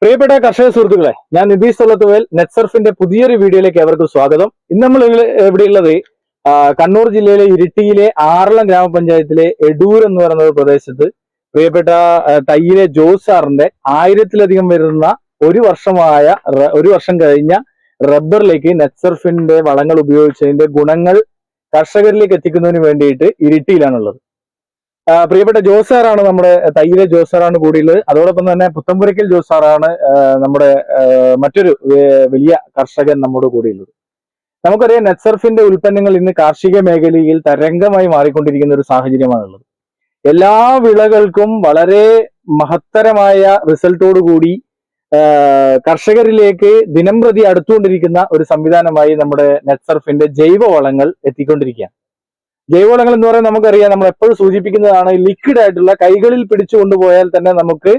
പ്രിയപ്പെട്ട കർഷക സുഹൃത്തുക്കളെ, ഞാൻ നിതീഷ് തൊള്ളത്തുവേൽ നെറ്റ്സർഫിന്റെ പുതിയൊരു വീഡിയോയിലേക്ക് ഏവർക്കും സ്വാഗതം. ഇന്ന് നമ്മൾ എവിടെയുള്ളത് കണ്ണൂർ ജില്ലയിലെ ഇരിട്ടിയിലെ ആറളം ഗ്രാമപഞ്ചായത്തിലെ എടൂർ എന്ന് പറയുന്ന ഒരു പ്രദേശത്ത് പ്രിയപ്പെട്ട തയ്യിലെ ജോസ് സാറിന്റെ 1000-ലധികം വരുന്ന ഒരു വർഷം കഴിഞ്ഞ റബ്ബറിലേക്ക് നെറ്റ്സർഫിന്റെ വളങ്ങൾ ഉപയോഗിച്ചതിന്റെ ഗുണങ്ങൾ കർഷകരിലേക്ക് എത്തിക്കുന്നതിന് വേണ്ടിയിട്ട് ഇരിട്ടിയിലാണുള്ളത്. പ്രിയപ്പെട്ട ജോസ് സാറാണ് നമ്മുടെ തയ്യിലെ ജോസ് സാറാണ് കൂടിയുള്ളത്. അതോടൊപ്പം തന്നെ പുത്തമ്പുരയ്ക്കൽ ജോസ് സാറാണ് നമ്മുടെ മറ്റൊരു വലിയ കർഷകൻ നമ്മുടെ കൂടെയുള്ളത്. നമുക്കറിയാം നെറ്റ്സർഫിന്റെ ഉൽപ്പന്നങ്ങൾ ഇന്ന് കാർഷിക മേഖലയിൽ തരംഗമായി മാറിക്കൊണ്ടിരിക്കുന്ന ഒരു സാഹചര്യമാണുള്ളത്. എല്ലാ വിളകൾക്കും വളരെ മഹത്തരമായ റിസൾട്ടോടു കൂടി കർഷകരിലേക്ക് ദിനം പ്രതി അടുത്തുകൊണ്ടിരിക്കുന്ന ഒരു സംവിധാനമായി നമ്മുടെ നെറ്റ്സർഫിന്റെ ജൈവവളങ്ങൾ എത്തിക്കൊണ്ടിരിക്കുകയാണ്. ജൈവവളങ്ങൾ എന്ന് പറയുന്നത് നമുക്കറിയാം, നമ്മൾ എപ്പോഴും സൂചിപ്പിക്കുന്നതാണ്, ലിക്വിഡ് ആയിട്ടുള്ള കൈകളിൽ പിടിച്ചു കൊണ്ടുപോയാൽ തന്നെ നമുക്ക്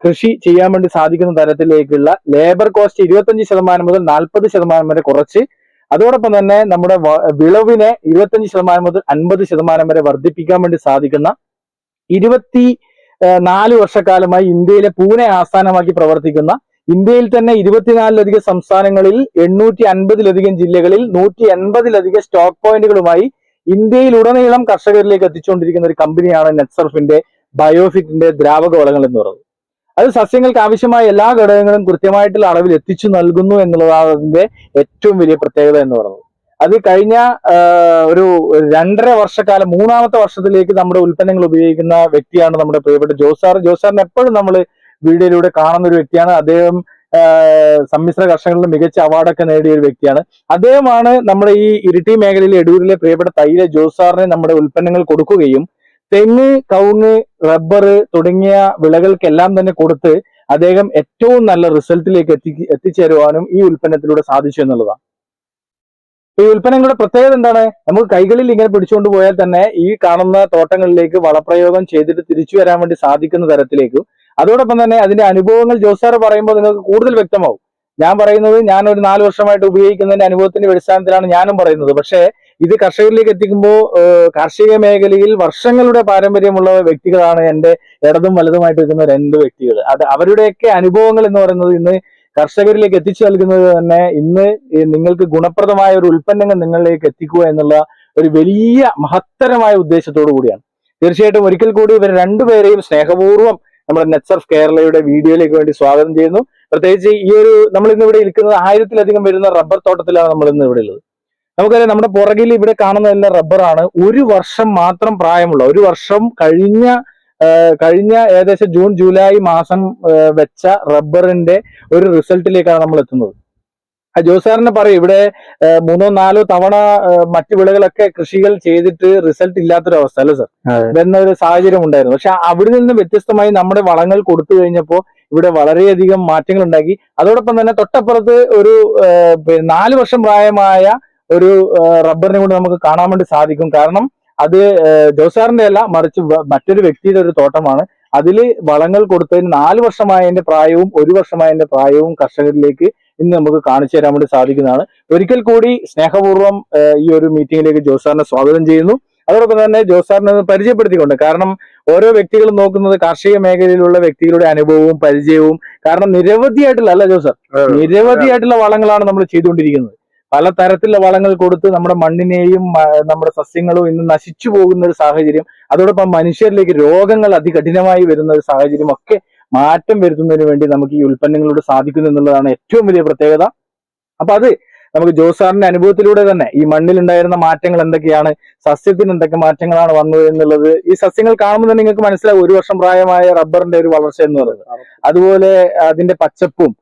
കൃഷി ചെയ്യാൻ വേണ്ടി സാധിക്കുന്ന തരത്തിലേക്കുള്ള ലേബർ കോസ്റ്റ് 25% മുതൽ 40% വരെ കുറച്ച്, അതോടൊപ്പം തന്നെ നമ്മുടെ വിളവിനെ 25% മുതൽ 50% വരെ വർദ്ധിപ്പിക്കാൻ വേണ്ടി സാധിക്കുന്ന 24 വർഷക്കാലമായി ഇന്ത്യയിലെ പൂനെ ആസ്ഥാനമാക്കി പ്രവർത്തിക്കുന്ന, ഇന്ത്യയിൽ തന്നെ 24-ലധികം സംസ്ഥാനങ്ങളിൽ 850-ലധികം ജില്ലകളിൽ 180-ലധികം സ്റ്റോക്ക് പോയിന്റുകളുമായി ഇന്ത്യയിലുടനീളം കർഷകരിലേക്ക് എത്തിച്ചുകൊണ്ടിരിക്കുന്ന ഒരു കമ്പനിയാണ് നെറ്റ്സർഫിന്റെ ബയോഫിറ്റിന്റെ ദ്രാവക വളങ്ങൾ എന്ന് പറയുന്നത്. അത് സസ്യങ്ങൾക്ക് ആവശ്യമായ എല്ലാ ഘടകങ്ങളും കൃത്യമായിട്ടുള്ള അളവിൽ എത്തിച്ചു നൽകുന്നു എന്നുള്ളതാണ് അതിന്റെ ഏറ്റവും വലിയ പ്രത്യേകത എന്ന് പറയുന്നത്. അത് കഴിഞ്ഞ ഒരു 2.5 വർഷക്കാലം 3-ാമത്തെ വർഷത്തിലേക്ക് നമ്മുടെ ഉൽപ്പന്നങ്ങൾ ഉപയോഗിക്കുന്ന വ്യക്തിയാണ് നമ്മുടെ പ്രിയപ്പെട്ട ജോസ് സാർ. ജോസ് സാറിന് എപ്പോഴും നമ്മൾ വീഡിയോയിലൂടെ കാണുന്ന ഒരു വ്യക്തിയാണ്. അദ്ദേഹം സമ്മിശ്ര കർഷകരിൽ മികച്ച അവാർഡൊക്കെ നേടിയ ഒരു വ്യക്തിയാണ്. അദ്ദേഹമാണ് നമ്മുടെ ഈ ഇരിട്ടി മേഖലയിലെ എടൂരിലെ പ്രിയപ്പെട്ട തയ്യിലെ ജോസ് സാറിന് നമ്മുടെ ഉൽപ്പന്നങ്ങൾ കൊടുക്കുകയും തെങ്ങ്, കവുങ്ങ്, റബ്ബർ തുടങ്ങിയ വിളകൾക്കെല്ലാം തന്നെ കൊടുത്ത് അദ്ദേഹം ഏറ്റവും നല്ല റിസൾട്ടിലേക്ക് എത്തിച്ചേരുവാനും ഈ ഉൽപ്പന്നത്തിലൂടെ സാധിച്ചു എന്നുള്ളതാണ്. ഈ ഉൽപ്പന്നങ്ങളുടെ പ്രത്യേകത എന്താണ്? നമുക്ക് കൈകളിൽ ഇങ്ങനെ പിടിച്ചുകൊണ്ട് പോയാൽ തന്നെ ഈ കാണുന്ന തോട്ടങ്ങളിലേക്ക് വളപ്രയോഗം ചെയ്തിട്ട് തിരിച്ചു വരാൻ വേണ്ടി സാധിക്കുന്ന തരത്തിലേക്കും, അതോടൊപ്പം തന്നെ അതിന്റെ അനുഭവങ്ങൾ ജോസ് സാർ പറയുമ്പോൾ നിങ്ങൾക്ക് കൂടുതൽ വ്യക്തമാവും. ഞാൻ പറയുന്നത്, ഞാൻ ഒരു 4 വർഷമായിട്ട് ഉപയോഗിക്കുന്നതിന്റെ അനുഭവത്തിന്റെ അടിസ്ഥാനത്തിലാണ് ഞാനും പറയുന്നത്. പക്ഷേ ഇത് കർഷകരിലേക്ക് എത്തിക്കുമ്പോൾ കാർഷിക മേഖലയിൽ വർഷങ്ങളുടെ പാരമ്പര്യമുള്ള വ്യക്തികളാണ് എന്റെ ഇടതും വലതുമായിട്ട് നിൽക്കുന്ന 2 വ്യക്തികൾ. അത് അവരുടെയൊക്കെ അനുഭവങ്ങൾ എന്ന് പറയുന്നത് ഇന്ന് കർഷകരിലേക്ക് എത്തിച്ചു നൽകുന്നത് തന്നെ ഇന്ന് നിങ്ങൾക്ക് ഗുണപ്രദമായ ഒരു ഉൽപ്പന്നങ്ങൾ നിങ്ങളിലേക്ക് എത്തിക്കുക എന്നുള്ള ഒരു വലിയ മഹത്തരമായ ഉദ്ദേശത്തോടു കൂടിയാണ്. തീർച്ചയായിട്ടും ഒരിക്കൽ കൂടി ഇവർ 2 പേരെയും സ്നേഹപൂർവ്വം നമ്മുടെ നെറ്റ്സർഫ് കേരളയുടെ വീഡിയോയിലേക്ക് വേണ്ടി സ്വാഗതം ചെയ്യുന്നു. പ്രത്യേകിച്ച് ഈ ഒരു നമ്മൾ ഇന്ന് ഇവിടെ ഇരിക്കുന്നത് 1000-ലധികം വരുന്ന റബ്ബർ തോട്ടത്തിലാണ് നമ്മൾ ഇന്ന് ഇവിടെ ഉള്ളത്. നമുക്കറിയാം, നമ്മുടെ പുറകിൽ ഇവിടെ കാണുന്നതെല്ലാം റബ്ബറാണ്. 1 വർഷം മാത്രം പ്രായമുള്ള, 1 വർഷം കഴിഞ്ഞ ഏകദേശം ജൂൺ ജൂലൈ മാസം വെച്ച റബ്ബറിന്റെ ഒരു റിസൾട്ടിലേക്കാണ് നമ്മൾ എത്തുന്നത്. ജോസ് സാറിനെ പറയും, ഇവിടെ 3-4 തവണ മറ്റു വിളകളൊക്കെ കൃഷികൾ ചെയ്തിട്ട് റിസൾട്ട് ഇല്ലാത്തൊരവസ്ഥ അല്ലേ സാർ എന്നൊരു സാഹചര്യം ഉണ്ടായിരുന്നു. പക്ഷെ അവിടെ നിന്ന് വ്യത്യസ്തമായി നമ്മുടെ വളങ്ങൾ കൊടുത്തു കഴിഞ്ഞപ്പോൾ ഇവിടെ വളരെയധികം മാറ്റങ്ങൾ ഉണ്ടാക്കി. അതോടൊപ്പം തന്നെ തൊട്ടപ്പുറത്ത് ഒരു 4 വർഷം പ്രായമായ ഒരു റബ്ബറിനെ കൊണ്ട് നമുക്ക് കാണാൻ വേണ്ടി സാധിക്കും. കാരണം അത് ജോസ് സാറിന്റെ അല്ല, മറിച്ച് മറ്റൊരു വ്യക്തിയുടെ ഒരു തോട്ടമാണ്. അതിൽ വളങ്ങൾ കൊടുത്തതിന് 4 വർഷമായതിന്റെ പ്രായവും 1 വർഷമായതിന്റെ പ്രായവും കർഷകരിലേക്ക് ഇന്ന് നമുക്ക് കാണിച്ചു തരാൻ വേണ്ടി സാധിക്കുന്നതാണ്. ഒരിക്കൽ കൂടി സ്നേഹപൂർവ്വം ഈ ഒരു മീറ്റിംഗിലേക്ക് ജോസ് സാറിനെ സ്വാഗതം ചെയ്യുന്നു. അതോടൊപ്പം തന്നെ ജോസ് സാറിനെ പരിചയപ്പെടുത്തിക്കൊണ്ട്, കാരണം ഓരോ വ്യക്തികളും നോക്കുന്നത് കാർഷിക മേഖലയിലുള്ള വ്യക്തികളുടെ അനുഭവവും പരിചയവും. കാരണം നിരവധിയായിട്ടുള്ള അല്ല ജോസ് സാർ, നിരവധിയായിട്ടുള്ള വളങ്ങളാണ് നമ്മൾ ചെയ്തുകൊണ്ടിരിക്കുന്നത്. പല തരത്തിലുള്ള വളങ്ങൾ കൊടുത്ത് നമ്മുടെ മണ്ണിനെയും നമ്മുടെ സസ്യങ്ങളും ഇന്ന് നശിച്ചു പോകുന്ന ഒരു സാഹചര്യം, അതോടൊപ്പം മനുഷ്യരിലേക്ക് രോഗങ്ങൾ അതികഠിനമായി വരുന്ന ഒരു സാഹചര്യം ഒക്കെ മാറ്റം വരുത്തുന്നതിന് വേണ്ടി നമുക്ക് ഈ ഉൽപ്പന്നങ്ങളോട് സാധിക്കുന്നു എന്നുള്ളതാണ് ഏറ്റവും വലിയ പ്രത്യേകത. അപ്പൊ അത് നമുക്ക് ജോസ് സാറിന്റെ അനുഭവത്തിലൂടെ തന്നെ ഈ മണ്ണിൽ ഉണ്ടായിരുന്ന മാറ്റങ്ങൾ എന്തൊക്കെയാണ്, സസ്യത്തിന് എന്തൊക്കെ മാറ്റങ്ങളാണ് വന്നത് എന്നുള്ളത് ഈ സസ്യങ്ങൾ കാണുമ്പോൾ തന്നെ നിങ്ങൾക്ക് മനസ്സിലാവും. 1 വർഷം പ്രായമായ റബ്ബറിന്റെ ഒരു വളർച്ച എന്ന് പറയുന്നത്, അതുപോലെ അതിന്റെ പച്ചപ്പും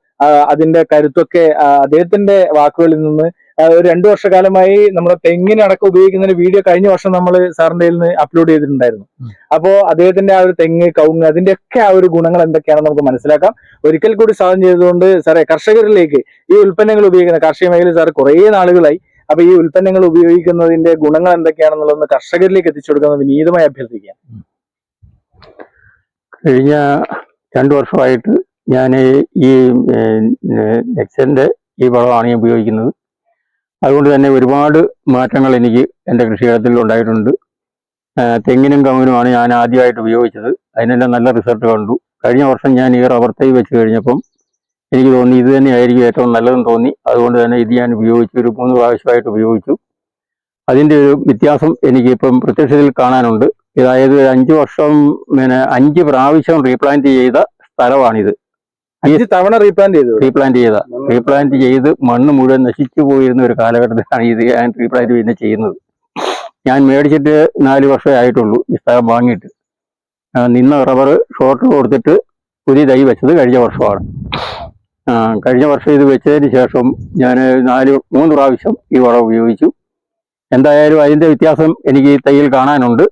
അതിന്റെ കരുത്തൊക്കെ അദ്ദേഹത്തിന്റെ വാക്കുകളിൽ നിന്ന് ഒരു 2 വർഷക്കാലമായി നമ്മളെ തെങ്ങിനടക്കം ഉപയോഗിക്കുന്നതിന് വീഡിയോ കഴിഞ്ഞ വർഷം നമ്മൾ സാറിന്റെ നിന്ന് അപ്ലോഡ് ചെയ്തിട്ടുണ്ടായിരുന്നു. അപ്പോ അദ്ദേഹത്തിന്റെ ആ ഒരു തെങ്ങ്, കവുങ്ങ്, അതിന്റെയൊക്കെ ആ ഒരു ഗുണങ്ങൾ എന്തൊക്കെയാണെന്ന് നമുക്ക് മനസ്സിലാക്കാം. ഒരിക്കൽ കൂടി സ്വാഗതം ചെയ്തുകൊണ്ട് സാറേ, കർഷകരിലേക്ക് ഈ ഉൽപ്പന്നങ്ങൾ ഉപയോഗിക്കുന്ന കാർഷിക മേഖലയിൽ സാർ കുറേ നാളുകളായി. അപ്പൊ ഈ ഉൽപ്പന്നങ്ങൾ ഉപയോഗിക്കുന്നതിന്റെ ഗുണങ്ങൾ എന്തൊക്കെയാണെന്നുള്ളതൊന്ന് കർഷകരിലേക്ക് എത്തിച്ചു കൊടുക്കുന്നത് വിനീതമായി അഭ്യർത്ഥിക്കാം. കഴിഞ്ഞ 2 വർഷമായിട്ട് ഞാൻ ഈ നെക്സന്റെ ഈ വളമാണ് ഉപയോഗിക്കുന്നത്. അതുകൊണ്ട് തന്നെ ഒരുപാട് മാറ്റങ്ങൾ എനിക്ക് എൻ്റെ കൃഷിയിടത്തിൽ ഉണ്ടായിട്ടുണ്ട്. തെങ്ങിനും കവുങ്ങിനുമാണ് ഞാൻ ആദ്യമായിട്ട് ഉപയോഗിച്ചത്. അതിനെല്ലാം നല്ല റിസൾട്ട് കണ്ടു. കഴിഞ്ഞ വർഷം ഞാൻ ഈ റബ്ബർ തൈ വെച്ച് കഴിഞ്ഞപ്പം എനിക്ക് തോന്നി ഇത് തന്നെയായിരിക്കും ഏറ്റവും നല്ലതെന്ന് തോന്നി. അതുകൊണ്ട് തന്നെ ഇത് ഞാൻ ഉപയോഗിച്ചു, ഒരു 3 പ്രാവശ്യമായിട്ട് ഉപയോഗിച്ചു. അതിൻ്റെ ഒരു വ്യത്യാസം എനിക്ക് ഇപ്പം പ്രത്യക്ഷത്തിൽ കാണാനുണ്ട്. അതായത് 5 വർഷം 5 പ്രാവശ്യം റീപ്ലാന്റ് ചെയ്ത സ്ഥലമാണിത്. 5 തവണ റീപ്ലാന്റ് ചെയ്ത് മണ്ണ് മുഴുവൻ നശിച്ചു പോയിരുന്ന ഒരു കാലഘട്ടത്തിലാണ് ഇത് ഞാൻ റീപ്ലാന്റ് പിന്നെ ചെയ്യുന്നത്. ഞാൻ മേടിച്ചിട്ട് 4 വർഷമേ ആയിട്ടുള്ളൂ ഈ സ്ഥലം വാങ്ങിയിട്ട്. നിന്ന റബ്ബർ ഷോർട്ട് കൊടുത്തിട്ട് പുതിയ തൈ വെച്ചത് കഴിഞ്ഞ വർഷമാണ്. കഴിഞ്ഞ വർഷം ഇത് വെച്ചതിന് ശേഷം ഞാൻ 3 പ്രാവശ്യം ഈ വളം ഉപയോഗിച്ചു. എന്തായാലും അതിൻ്റെ വ്യത്യാസം എനിക്ക് ഈ തൈയിൽ കാണാനുണ്ട്.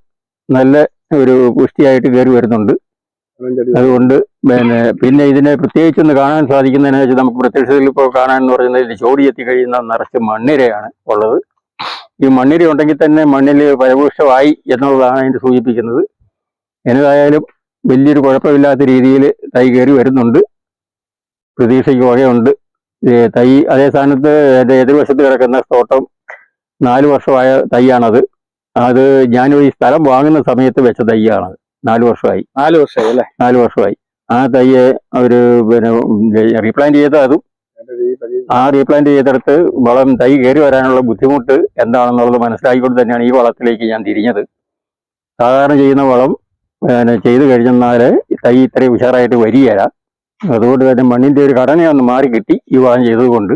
നല്ല ഒരു പുഷ്ടിയായിട്ട് കയറി വരുന്നുണ്ട്. അതുകൊണ്ട് പിന്നെ ഇതിനെ പ്രത്യേകിച്ചൊന്ന് കാണാൻ സാധിക്കുന്നതിനെ വെച്ചാൽ നമുക്ക് പ്രത്യക്ഷത്തിൽ ഇപ്പോൾ കാണാൻ എന്ന് പറയുന്നത് ചോടി എത്തി കഴിയുന്ന നിറച്ച് മണ്ണിരയാണ് ഉള്ളത്. ഈ മണ്ണിര ഉണ്ടെങ്കിൽ തന്നെ മണ്ണിൽ ഫലഭൂഷ്ടമായി എന്നുള്ളതാണ് അതിൻ്റെ സൂചിപ്പിക്കുന്നത്. എന്നതായാലും വലിയൊരു കുഴപ്പമില്ലാത്ത രീതിയിൽ തൈ കയറി വരുന്നുണ്ട്. പ്രതീക്ഷയ്ക്ക് വകയുണ്ട്. തൈ അതേ സ്ഥാനത്ത് എൻ്റെ എതിർവശത്ത് കിടക്കുന്ന തോട്ടം 4 വർഷമായ തൈയാണത്. അത് ഞാൻ ഈ സ്ഥലം വാങ്ങുന്ന സമയത്ത് വെച്ച തൈയാണത്. 4 വർഷമായി. 4 വർഷമായി. ആ തൈയെ അവർ റീപ്ലാന്റ് ചെയ്ത അതും റീപ്ലാന്റ് ചെയ്തെടുത്ത് തൈ കയറി വരാനുള്ള ബുദ്ധിമുട്ട് എന്താണെന്നുള്ളത് മനസ്സിലാക്കിക്കൊണ്ട് തന്നെയാണ് ഈ വളത്തിലേക്ക് ഞാൻ തിരിഞ്ഞത്. സാധാരണ ചെയ്യുന്ന വളം ചെയ്തു കഴിഞ്ഞാൽ തൈ ഇത്രയും ഉഷാറായിട്ട് വരികയില്ല. അതുകൊണ്ട് തന്നെ മണ്ണിൻ്റെ ഒരു ഘടനയൊന്ന് മാറി കിട്ടി ഈ വളം ചെയ്തതുകൊണ്ട്.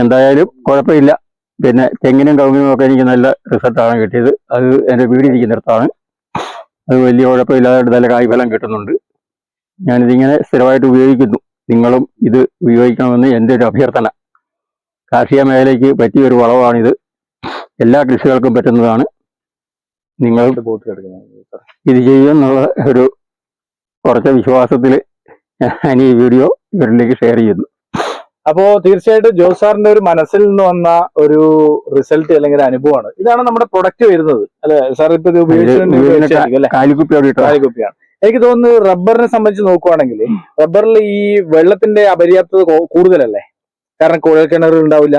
എന്തായാലും കുഴപ്പമില്ല. പിന്നെ തെങ്ങിനും കവുങ്ങിനും ഒക്കെ എനിക്ക് നല്ല റിസൾട്ടാണ് കിട്ടിയത്. അത് എൻ്റെ വീടിരിക്കുന്നിടത്താണ്. അത് വലിയ കുഴപ്പമില്ലാതെ നല്ല കായ്ഫലം കിട്ടുന്നുണ്ട്. ഞാനിതിങ്ങനെ സ്ഥിരമായിട്ട് ഉപയോഗിക്കുന്നു. നിങ്ങളും ഇത് ഉപയോഗിക്കണമെന്ന് എൻ്റെ ഒരു അഭ്യർത്ഥന. കാർഷിക മേഖലയ്ക്ക് പറ്റിയ ഒരു വളമാണിത്. എല്ലാ കൃഷികൾക്കും പറ്റുന്നതാണ്. നിങ്ങൾ ഇത് ചെയ്യുമെന്നുള്ള ഒരു കുറച്ച് വിശ്വാസത്തിൽ ഞാൻ ഈ വീഡിയോ ഇവരിലേക്ക് ഷെയർ ചെയ്യുന്നു. അപ്പോ തീർച്ചയായിട്ടും ജോസ് സാറിന്റെ ഒരു മനസ്സിൽ നിന്ന് വന്ന ഒരു റിസൾട്ട് അല്ലെങ്കിൽ അനുഭവമാണ്. ഇതാണ് നമ്മുടെ പ്രൊഡക്റ്റ് വരുന്നത് അല്ലെ സാർ? ഇപ്പൊ ഇത് ഉപയോഗിച്ചിട്ടുണ്ടെങ്കിൽ കാലിക്കുപ്പിയാണ്. എനിക്ക് തോന്നുന്നു റബ്ബറിനെ സംബന്ധിച്ച് നോക്കുവാണെങ്കിൽ റബ്ബറിൽ ഈ വെള്ളത്തിന്റെ അപര്യാപ്തത കൂടുതലല്ലേ? കാരണം കുഴൽക്കിണർ ഉണ്ടാവില്ല,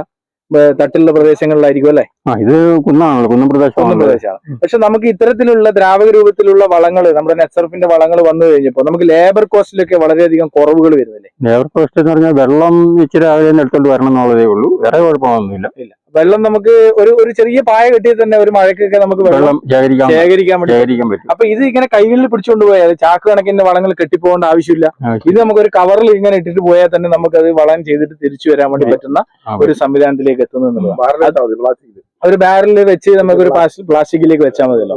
തട്ടുള്ള പ്രദേശങ്ങളിലായിരിക്കും അല്ലെ? ഇത് കുന്നാണല്ലോ, കുന്നം പ്രദേശമാണ്. പക്ഷെ നമുക്ക് ഇത്തരത്തിലുള്ള ദ്രാവക രൂപത്തിലുള്ള വളങ്ങൾ, നമ്മുടെ നെറ്റ്സർഫിന്റെ വളങ്ങൾ വന്നു കഴിഞ്ഞപ്പോൾ നമുക്ക് ലേബർ കോസ്റ്റിലൊക്കെ വളരെയധികം കുറവുകൾ വരുന്നില്ലേ? ലേബർ കോസ്റ്റ് എന്ന് പറഞ്ഞാൽ വെള്ളം ഇച്ചിരി രാവിലെ എടുത്തോണ്ട് വരണം എന്നുള്ളതേ ഉള്ളൂ. വേറെ കുഴപ്പമൊന്നുമില്ല. വെള്ളം നമുക്ക് ഒരു ചെറിയ പായ കെട്ടിയാൽ തന്നെ ഒരു മഴക്കൊക്കെ നമുക്ക് വെള്ളം ശേഖരിക്കാൻ പറ്റും. അപ്പൊ ഇത് ഇങ്ങനെ കൈകളിൽ പിടിച്ചുകൊണ്ട് പോയാൽ ചാക്ക് കണക്കിന്റെ വളങ്ങൾ കെട്ടിപ്പോകേണ്ട ആവശ്യമില്ല. ഇത് നമുക്കൊരു കവറിൽ ഇങ്ങനെ ഇട്ടിട്ട് പോയാൽ തന്നെ നമുക്കത് വളം ചെയ്തിട്ട് തിരിച്ചു വരാൻ വേണ്ടി പറ്റുന്ന ഒരു സംവിധാനത്തിലേക്ക് എത്തുന്നു എന്നുള്ളതാണ്. ഒരു ബാരലിൽ വെച്ച് നമുക്കൊരു പ്ലാസ്റ്റിക്കിലേക്ക് വെച്ചാൽ മതിയല്ലോ.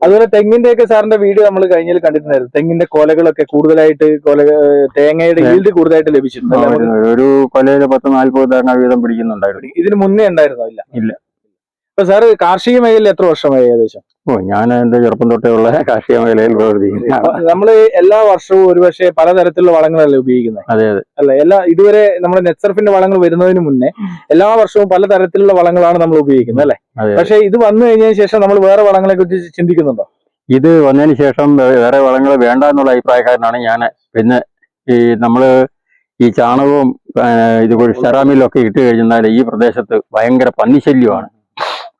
അതുപോലെ തെങ്ങിന്റെ ഒക്കെ സാറിന്റെ വീഡിയോ നമ്മൾ കഴിഞ്ഞാൽ കണ്ടിട്ടുണ്ടായിരുന്നു. തെങ്ങിന്റെ കൊലകളൊക്കെ കൂടുതലായിട്ട് തേങ്ങയുടെ ഈൽഡ് കൂടുതലായിട്ട് ലഭിച്ചിട്ടുണ്ട്. ഒരു കൊലയിൽ 10-40 തേങ്ങ വീതം പിടിക്കുന്നുണ്ടായിരുന്നു. ഇതിന് മുന്നേ ഉണ്ടായിരുന്നോ? ഇല്ല. അപ്പൊ സാറ് കാർഷിക മേഖലയിൽ എത്ര വർഷമായി ഏകദേശം? ഞാൻ എന്റെ ചെറുപ്പം തൊട്ടേ ഉള്ള കാർഷിക മേഖലയിൽ പ്രവർത്തിക്കുന്നു. നമ്മള് എല്ലാ വർഷവും ഒരുപക്ഷെ പലതരത്തിലുള്ള വളങ്ങളല്ലേ ഉപയോഗിക്കുന്നത്? അതെ. അല്ല ഇതുവരെ നമ്മുടെ നെറ്റ്സർഫിന്റെ വളങ്ങൾ വരുന്നതിന് മുന്നേ എല്ലാ വർഷവും പലതരത്തിലുള്ള വളങ്ങളാണ് നമ്മൾ ഉപയോഗിക്കുന്നത് അല്ലെ? പക്ഷെ ഇത് വന്നു കഴിഞ്ഞതിന് ശേഷം നമ്മൾ വേറെ വളങ്ങളെ കുറിച്ച് ചിന്തിക്കുന്നുണ്ടോ? ഇത് വന്നതിന് ശേഷം വേറെ വളങ്ങൾ വേണ്ട എന്നുള്ള അഭിപ്രായക്കാരനാണ് ഞാൻ. പിന്നെ നമ്മള് ഈ ചാണകവും ഇതുപോലെ സെറാമിലൊക്കെ ഇട്ട് കഴിഞ്ഞാൽ ഈ പ്രദേശത്ത് ഭയങ്കര പന്നിശല്യമാണ്.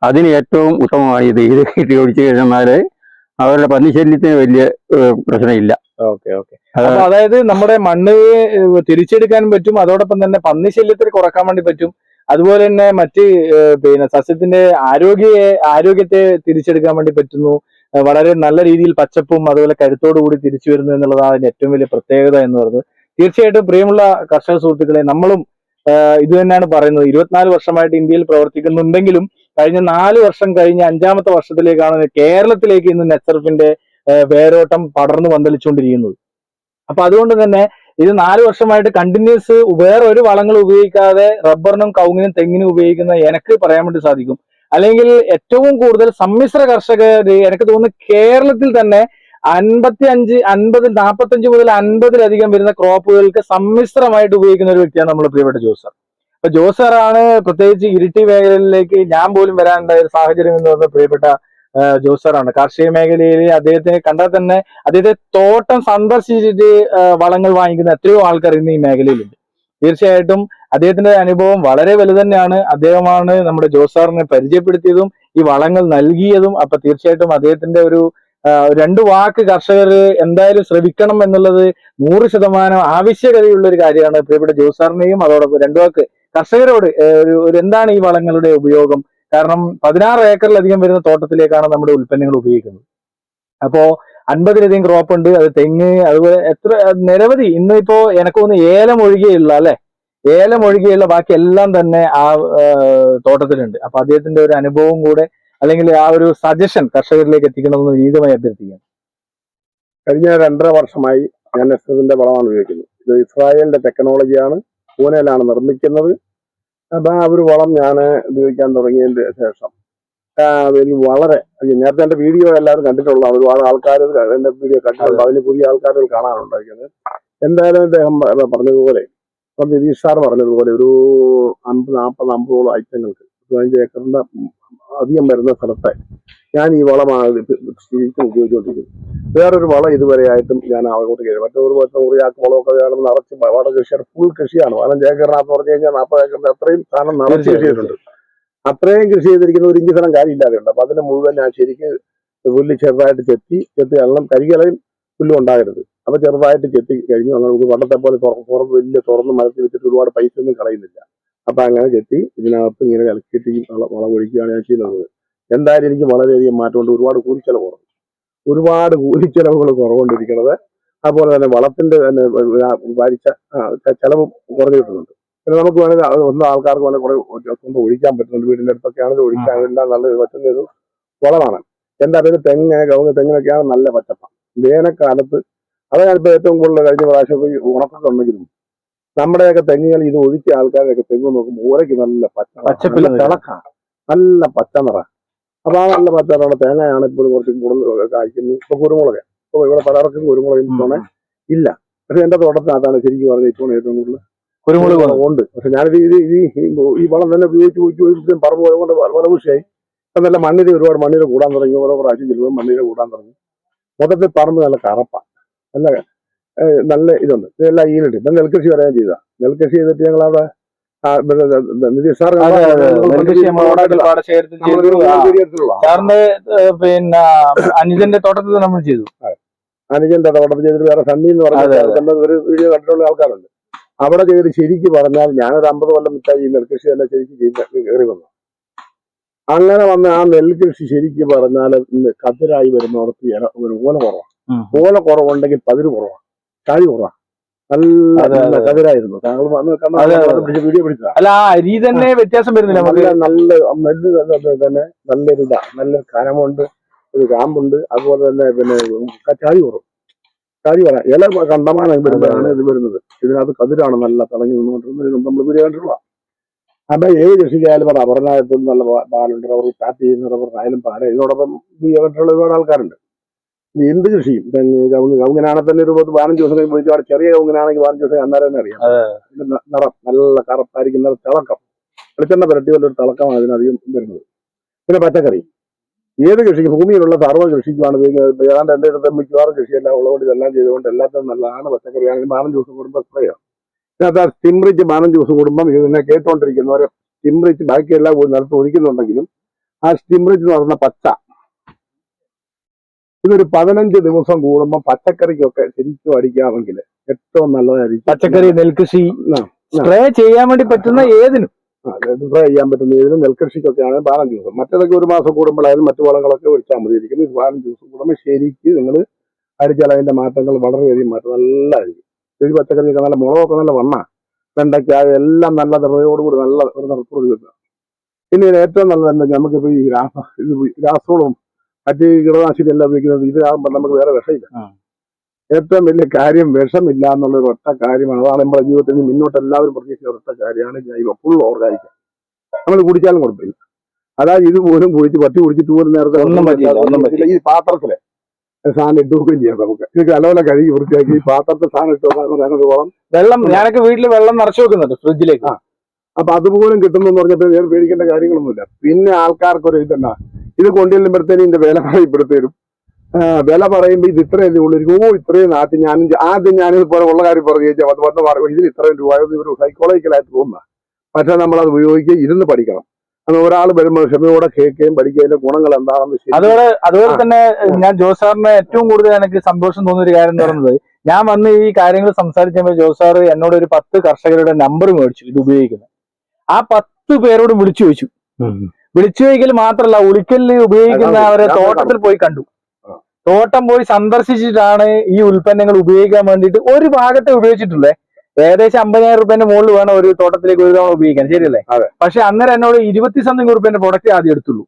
അതിന് ഏറ്റവും ഉത്തമമായി ഇത് ഇട്ട് ഒഴിച്ചു കഴിഞ്ഞാൽ അവരുടെ പന്നിശല്യത്തിന് വലിയ പ്രശ്നമില്ല. അതായത് നമ്മുടെ മണ്ണ് തിരിച്ചെടുക്കാൻ പറ്റും, അതോടൊപ്പം തന്നെ പന്നിശല്യത്തിന് കുറക്കാൻ വേണ്ടി പറ്റും. അതുപോലെ തന്നെ മറ്റ് സസ്യത്തിന്റെ ആരോഗ്യത്തെ തിരിച്ചെടുക്കാൻ വേണ്ടി പറ്റുന്നു. വളരെ നല്ല രീതിയിൽ പച്ചപ്പും അതുപോലെ കരുത്തോടു കൂടി തിരിച്ചു വരുന്നു എന്നുള്ളതാണ് അതിന്റെ ഏറ്റവും വലിയ പ്രത്യേകത എന്ന് പറയുന്നത്. തീർച്ചയായിട്ടും പ്രിയമുള്ള കർഷക സുഹൃത്തുക്കളെ, നമ്മളും ഇത് തന്നെയാണ് പറയുന്നത്. 24 വർഷമായിട്ട് ഇന്ത്യയിൽ പ്രവർത്തിക്കുന്നുണ്ടെങ്കിലും കഴിഞ്ഞ 4 വർഷം കഴിഞ്ഞ് 5ാമത്തെ വർഷത്തിലേക്കാണ് കേരളത്തിലേക്ക് ഇന്ന് നെറ്റ്സർഫിന്റെ വേരോട്ടം പടർന്നു പന്തലിച്ചുകൊണ്ടിരിക്കുന്നത്. അപ്പൊ അതുകൊണ്ട് തന്നെ ഇത് 4 വർഷമായിട്ട് കണ്ടിന്യൂസ് വേറെ ഒരു വളങ്ങൾ ഉപയോഗിക്കാതെ റബ്ബറിനും കവുങ്ങിനും തെങ്ങിനും ഉപയോഗിക്കുന്ന എനിക്ക് പറയാൻ വേണ്ടി സാധിക്കും. അല്ലെങ്കിൽ ഏറ്റവും കൂടുതൽ സമ്മിശ്ര കർഷകർ എനിക്ക് തോന്നുന്നു കേരളത്തിൽ തന്നെ 45 മുതൽ 50-ലധികം വരുന്ന ക്രോപ്പുകൾക്ക് സമ്മിശ്രമായിട്ട് ഉപയോഗിക്കുന്ന ഒരു വ്യക്തിയാണ് നമ്മുടെ പ്രിയപ്പെട്ട ജോസ് സാർ. അപ്പൊ ജോസ് സാറാണ് പ്രത്യേകിച്ച് ഇരിട്ടി മേഖലയിലേക്ക് ഞാൻ പോലും വരാനുണ്ടായ ഒരു സാഹചര്യം എന്ന് പറഞ്ഞ പ്രിയപ്പെട്ട ജോസ് സാറാണ്. കാർഷിക മേഖലയിൽ അദ്ദേഹത്തിനെ കണ്ടാൽ തന്നെ അദ്ദേഹത്തെ തോട്ടം സന്ദർശിച്ചിട്ട് വളങ്ങൾ വാങ്ങിക്കുന്ന എത്രയോ ആൾക്കാർ ഇന്ന് ഈ മേഖലയിലുണ്ട്. തീർച്ചയായിട്ടും അദ്ദേഹത്തിന്റെ അനുഭവം വളരെ വലുത് തന്നെയാണ്. അദ്ദേഹമാണ് നമ്മുടെ ജോസ് സാറിനെ പരിചയപ്പെടുത്തിയതും ഈ വളങ്ങൾ നൽകിയതും. അപ്പൊ തീർച്ചയായിട്ടും അദ്ദേഹത്തിന്റെ ഒരു രണ്ടു വാക്ക് കർഷകർ എന്തായാലും ശ്രമിക്കണം എന്നുള്ളത് 100% ആവശ്യകതയുള്ള ഒരു കാര്യമാണ്. പ്രിയപ്പെട്ട ജോസാറിനെയും അതോടൊപ്പം രണ്ടു വാക്ക് കർഷകരോട് ഒരു എന്താണ് ഈ വളങ്ങളുടെ ഉപയോഗം? കാരണം 16 ഏക്കറിലധികം വരുന്ന തോട്ടത്തിലേക്കാണ് നമ്മുടെ ഉൽപ്പന്നങ്ങൾ ഉപയോഗിക്കുന്നത്. അപ്പോ 50ലധികം ക്രോപ്പ് ഉണ്ട്. അത് തെങ്ങ്, അതുപോലെ എത്ര നിരവധി, ഇന്നിപ്പോ എനിക്ക് തോന്നുന്നു ഏലം ഒഴികെയുള്ള അല്ലെ, ഏലം ഒഴികെയുള്ള ബാക്കി എല്ലാം തന്നെ ആ തോട്ടത്തിലുണ്ട്. അപ്പൊ അദ്ദേഹത്തിന്റെ ഒരു അനുഭവം കൂടെ അല്ലെങ്കിൽ ആ ഒരു സജഷൻ കർഷകരിലേക്ക് എത്തിക്കണമെന്ന് വിനീതമായി അഭ്യർത്ഥിക്കാം. കഴിഞ്ഞ 2.5 വർഷമായി ഞാൻ എസ്എസിന്റെ വളമാണ് ഉപയോഗിക്കുന്നത്. ഇത് ഇസ്രായേലിന്റെ ടെക്നോളജിയാണ്, പൂനെയിലാണ് നിർമ്മിക്കുന്നത്. അപ്പൊ ആ ഒരു വളം ഞാൻ ഉപയോഗിക്കാൻ തുടങ്ങിയതിന് ശേഷം എനിക്ക് വളരെ, നേരത്തെ എന്റെ വീഡിയോ എല്ലാവരും കണ്ടിട്ടുള്ള ഒരുപാട് ആൾക്കാർ എന്റെ വീഡിയോ കണ്ടിട്ടുണ്ട്. അതിന് പുതിയ ആൾക്കാരുകൾ കാണാനുണ്ടായിരിക്കുന്നത്. എന്തായാലും അദ്ദേഹം പറഞ്ഞതുപോലെ, നിതീഷ് സാർ പറഞ്ഞതുപോലെ ഒരു 50-40 ഐറ്റങ്ങൾക്ക് 15 ഏക്കറിന്റെ അധികം വരുന്ന സ്ഥലത്തെ ഞാൻ ഈ വളമാണ് ശരിക്കും ഉപയോഗിച്ചുകൊണ്ടിരിക്കുന്നത്. വേറൊരു വളം ഇതുവരെയായിട്ടും ഞാൻ അങ്ങോട്ട് കയറി മറ്റൊരു 100 വളമൊക്കെ വേണം നിറച്ച് വട കൃഷിയാണ്, ഫുൾ കൃഷിയാണ്. 15 ഏക്കറിനകത്ത് പറഞ്ഞു കഴിഞ്ഞാൽ 40 ഏക്കറിന്റെ അത്രയും സാധനം നിറച്ച് കൃഷി ചെയ്തിട്ടുണ്ട്. അത്രയും കൃഷി ചെയ്തിരിക്കുന്ന ഒരു ഇഞ്ച് സ്ഥലം കാര്യമില്ലാതെയുണ്ട്. അപ്പൊ അതിന് മുഴുവൻ ഞാൻ ശരിക്ക് പുല്ല് ചെറുതായിട്ട് ചെത്തി വെള്ളം കരികളയും പുല്ലും ഉണ്ടാകരുത്. അപ്പൊ ചെറുതായിട്ട് ചെത്തി കഴിഞ്ഞു. അങ്ങനെ നമുക്ക് പണ്ടത്തെ പോലെ വലിയ തുറന്ന് മരത്തിൽ വെച്ചിട്ട് ഒരുപാട് പൈസ ഒന്നും കളയുന്നില്ല. അപ്പൊ അങ്ങനെ ചെത്തി ഇതിനകത്ത് ഇങ്ങനെ ഇളക്കിയിട്ട് ഈ വളം ഒഴിക്കുകയാണ് ഞാൻ ചെയ്യുന്നത്. എന്തായാലും എനിക്ക് വളരെയധികം മാറ്റമുണ്ട്. ഒരുപാട് കൂലിച്ചെലവ് കുറവ്, ഒരുപാട് കൂലിച്ചെലവുകൾ കുറവുകൊണ്ടിരിക്കുന്നത്. അതുപോലെ തന്നെ വളത്തിന്റെ തന്നെ വാരിച്ച ചെലവും കുറഞ്ഞു കിട്ടുന്നുണ്ട്. പിന്നെ നമുക്ക് വേണമെങ്കിൽ ഒന്നും ആൾക്കാർക്ക് വേണമെങ്കിൽ കുറെ കൊണ്ട് ഒഴിക്കാൻ പറ്റുന്നുണ്ട്. വീടിന്റെ അടുത്തൊക്കെ ആണെങ്കിൽ ഒഴിക്കാൻ എല്ലാം നല്ല പറ്റുന്ന ഒരു വളമാണ്. എന്താ പിന്നെ തെങ്ങിനൊക്കെയാണ് നല്ല പച്ചപ്പ. വേനൽക്കാലത്ത് അത് ഞാനിപ്പോ ഏറ്റവും കൂടുതൽ കഴിഞ്ഞ പ്രാവശ്യം ഉണക്കൊക്കെ ഉണ്ടെങ്കിലും നമ്മുടെയൊക്കെ തെങ്ങുകൾ ഇത് ഒഴിച്ച ആൾക്കാരൊക്കെ തെങ്ങ് നോക്കുമ്പോൾ ഓരയ്ക്ക് നല്ല തിളക്കാണ്, നല്ല പച്ച നിറ. അപ്പൊ ആ നല്ല പച്ച നിറ തേങ്ങയാണ് ഇപ്പോഴും കുറച്ച് കൂടുതൽ കായ്ക്കുന്നത്. ഇപ്പൊ കുരുമുളക്, ഇപ്പൊ ഇവിടെ പലർക്കും കുരുമുളക് ഇല്ല. പക്ഷെ എന്റെ തോട്ടത്തിനകത്താണ് ശരിക്കും പറഞ്ഞാൽ ഇപ്പോൾ ഏറ്റവും കൂടുതൽ കുരുമുളക് ഉണ്ട്. പക്ഷെ ഞാനിത് ഈ വളം തന്നെ ഉപയോഗിച്ച് പറമ്പ് കൊണ്ട് വളവിഷയായി. ഇപ്പൊ നല്ല മണ്ണിര ഒരുപാട് മണ്ണിര കൂടാൻ തുടങ്ങി. ഓരോ പ്രാവശ്യം ചെല്ലുമ്പോൾ മണ്ണിര കൂടാൻ തുടങ്ങി. മൊത്തത്തിൽ പറമ്പ് നല്ല കറപ്പാണ്, നല്ല ഇതുണ്ട്. ഇതെല്ലാം ഈനിട്ട് ഇപ്പം നെൽകൃഷി വരാൻ ചെയ്താ. നെൽകൃഷി ചെയ്തിട്ട് ഞങ്ങൾ അവിടെ നിതീഷ് സാർ പിന്നെ അനുജന്റെ തോട്ടത്തിൽ നമ്മൾ ചെയ്തു. അനുജന്റെ തോട്ടത്തിൽ ചെയ്തിട്ട് വേറെ സണ്ണി എന്ന് പറഞ്ഞ ഒരു വീഡിയോ കണ്ടിട്ടുള്ള ആൾക്കാരുണ്ട്. അവിടെ ചെയ്തിട്ട് ശരിക്കും പറഞ്ഞാൽ ഞാനൊരു 50 കൊല്ലം മിറ്റായി ഈ നെൽകൃഷി തന്നെ ശരിക്കും കയറി വന്നു. അങ്ങനെ വന്ന ആ നെൽകൃഷി ശരിക്കും പറഞ്ഞാൽ കതിരായി വരുന്നവർക്ക് ഒരു ഓല കുറവാണ്. ഓല കുറവുണ്ടെങ്കിൽ പതിര് കുറവാണ്, കായ് കുറവാണ്. നല്ല കതിരായിരുന്നു. വീഡിയോ പിടിച്ചതാ. അല്ല, അരി തന്നെ വ്യത്യാസം വരുന്നില്ല. നല്ല നെല്ല് തന്നെ നല്ലൊരു നല്ലൊരു കനമുണ്ട്, ഒരു കാമ്പുണ്ട്. അതുപോലെ തന്നെ പിന്നെ ചാഴി കുറവ്, ചാഴി പറയാം. ഇല കണ്ടമാനം വരുമ്പോഴാണ് ഇത് വരുന്നത്. ഇതിനകത്ത് കതിരാണ് നല്ല തിളങ്ങി നിന്നുകൊണ്ടിരുന്നത്. നമ്മൾ വീഡിയോ കണ്ടിട്ടുള്ള. അപ്പൊ ഏത് കൃഷിക്കായാലും റബ്ബറിനായിട്ടും നല്ല പാലുണ്ട്. റബ്ബർ സ്റ്റാർട്ട് ചെയ്യുന്ന റബ്ബറിനായാലും പാല. ഇതിനോടൊപ്പം വീഡിയോ കണ്ടിട്ടുള്ള ഒരുപാട് ആൾക്കാരുണ്ട്. എന്ത് കൃഷിയും കവുങ്ങിനാണെങ്കിൽ തന്നെ ഒരു 15 ദിവസം കഴിഞ്ഞ് പോയിട്ട് ചെറിയ കവുങ്ങിനാണെങ്കിൽ 15 ദിവസം അന്നേരം തന്നെ അറിയാം. നിറം നല്ല കറുപ്പായിരിക്കും, നല്ല തിളക്കം, വെളിച്ചെണ്ണ പുരട്ടി ഒരു തിളക്കമാണ് അതിനധികം വരുന്നത്. പിന്നെ പച്ചക്കറി ഏത് കൃഷിക്ക്, ഭൂമിയിലുള്ള സർവ്വ കൃഷിക്കുമാണ് ഏതാണ്ട് എന്റെ അടുത്ത് മിക്കവാറും കൃഷിയെല്ലാം ഉള്ളതുകൊണ്ട് ഇതെല്ലാം ചെയ്തുകൊണ്ട് എല്ലാത്തിനും നല്ലതാണ്. പച്ചക്കറിയാണെങ്കിൽ 15 ദിവസം കൂടുമ്പോൾ സ്പ്രേയാണ്. ഇതിനകത്ത് ആ സ്റ്റിംറിച്ച് 15 ദിവസം കൂടുമ്പം ഇതിനെ കേട്ടുകൊണ്ടിരിക്കുന്നവരെ സ്റ്റിംറിച്ച് ബാക്കിയെല്ലാം പോയി നിലത്ത് ഒഴിക്കുന്നുണ്ടെങ്കിലും ആ സ്റ്റിംറിച്ച് എന്ന് പറഞ്ഞ പച്ച ഇതൊരു 15 ദിവസം കൂടുമ്പോൾ പച്ചക്കറിക്കൊക്കെ ശരിക്കും അടിക്കാമെങ്കിൽ ഏറ്റവും നല്ലതായിരിക്കും. പച്ചക്കറി, നെൽകൃഷി സ്പ്രേ ചെയ്യാൻ വേണ്ടി പറ്റുന്ന ഏതിനും സ്പ്രേ ചെയ്യാൻ പറ്റുന്ന ഏതിനും നെൽകൃഷിക്കൊക്കെ ആണെങ്കിൽ 15 ദിവസം. മറ്റേതൊക്കെ ഒരു മാസം കൂടുമ്പോഴായാലും മറ്റു വളങ്ങളൊക്കെ ഒഴിച്ചാൽ മതിയിരിക്കും. ഇത് 15 ദിവസം കൂടുമ്പോൾ ശരിക്കും നിങ്ങൾ അടിച്ചാൽ അതിന്റെ മാറ്റങ്ങൾ വളരെയധികം മാറ്റം നല്ലതായിരിക്കും. ശരി പച്ചക്കറിയൊക്കെ നല്ല മുളകൊക്കെ നല്ല വണ്ണ, വെണ്ടയ്ക്ക എല്ലാം നല്ല നിറയോടുകൂടി നല്ല ഒരു നിറത്തോട് കിട്ടുക. പിന്നെ ഏറ്റവും നല്ലത് എന്താ, നമുക്കിപ്പോൾ ഈ രാസവളവും മറ്റ് കീടനാശിനി എല്ലാം ഉപയോഗിക്കുന്നത് ഇതിലാകുമ്പോൾ നമുക്ക് വേറെ വിഷമില്ല. ഏറ്റവും വലിയ കാര്യം വിഷമില്ല എന്നുള്ളൊരു ഒറ്റ കാര്യമാണ്. അതാണ് നമ്മുടെ ജീവിതത്തിൽ നിന്ന് മുന്നോട്ട് എല്ലാവരും പ്രതീക്ഷിച്ച ഒറ്റ കാര്യമാണ് ജൈവം, ഫുൾ ഓർഗാനിക്. നമ്മൾ കുടിച്ചാലും കുഴപ്പമില്ല. അതായത് ഇത് പോലും കുടിച്ച് പട്ടി കുടിച്ചിട്ട് പോലും നേരത്തെ ഈ പാത്രത്തിലെ സാധനം ഇട്ട് വെക്കുകയും ചെയ്യാം. നമുക്ക് ഇത് നല്ലപോലെ കഴുകി വൃത്തിയാക്കി ഈ പാത്രത്തിൽ സാധനം ഇട്ട് വെക്കാൻ വെള്ളം, ഞാനൊക്കെ വീട്ടിൽ വെള്ളം നിറച്ചു വെക്കുന്നുണ്ട് ഫ്രിഡ്ജിലേക്ക്. അപ്പൊ അതുപോലും കിട്ടുന്നെന്ന് പറഞ്ഞപ്പോൾ വേറെ പേടിക്കേണ്ട കാര്യങ്ങളൊന്നുമില്ല. പിന്നെ ആൾക്കാർക്കൊരു ഇതെന്നാ, ഇത് കൊണ്ടുവരുമ്പോഴത്തേനും ഇതിന്റെ വില പറയപ്പെടുത്തേരും. വില പറയുമ്പോൾ ഇത് ഇത്രയല്ലേ ഉള്ളൂ, ഇത്രയും ആദ്യം ഞാനിതുപോലെ ഉള്ള കാര്യം പറഞ്ഞു ചോദിച്ചാൽ അത് വന്ന് ഇതിന് ഇത്രയും രൂപ ഒരു സൈക്കോളജിക്കലായിട്ട് തോന്നുക. പക്ഷെ നമ്മളത് ഉപയോഗിക്കുക, ഇരുന്ന് പഠിക്കണം. അത് ഒരാൾ വരുമ്പോൾ ക്ഷമയോടെ കേൾക്കുകയും പഠിക്കുകയും ഗുണങ്ങൾ എന്താണെന്ന് അതുപോലെ തന്നെ ഞാൻ ജോസ് സാറിന് ഏറ്റവും കൂടുതൽ എനിക്ക് സന്തോഷം തോന്നിയ ഒരു കാര്യം എന്ന് പറയുന്നത്, ഞാൻ വന്ന് ഈ കാര്യങ്ങൾ സംസാരിച്ചപ്പോൾ ജോസ് സാർ എന്നോട് ഒരു 10 കർഷകരുടെ നമ്പർ മേടിച്ചു ഇത് ഉപയോഗിക്കുന്നത്. ആ 10 പേരോട് വിളിച്ചു ചോദിച്ചു. വിളിച്ചു ചോദിക്കൽ മാത്രമല്ല, ഉളിക്കലിൽ ഉപയോഗിക്കുന്ന അവരെ തോട്ടത്തിൽ പോയി കണ്ടു. തോട്ടം പോയി സന്ദർശിച്ചിട്ടാണ് ഈ ഉൽപ്പന്നങ്ങൾ ഉപയോഗിക്കാൻ വേണ്ടിയിട്ട് ഒരു ഭാഗത്തെ ഉപയോഗിച്ചിട്ടുള്ളേ. ഏകദേശം 50,000 രൂപേന്റെ മുകളിൽ വേണം ഒരു തോട്ടത്തിലേക്ക് ഒരു തവണ ഉപയോഗിക്കാൻ, ശരിയല്ലേ? പക്ഷെ അന്നേരം എന്നോട് 20-something രൂപേന്റെ പ്രൊഡക്റ്റ് ആദ്യം എടുത്തുള്ളൂ.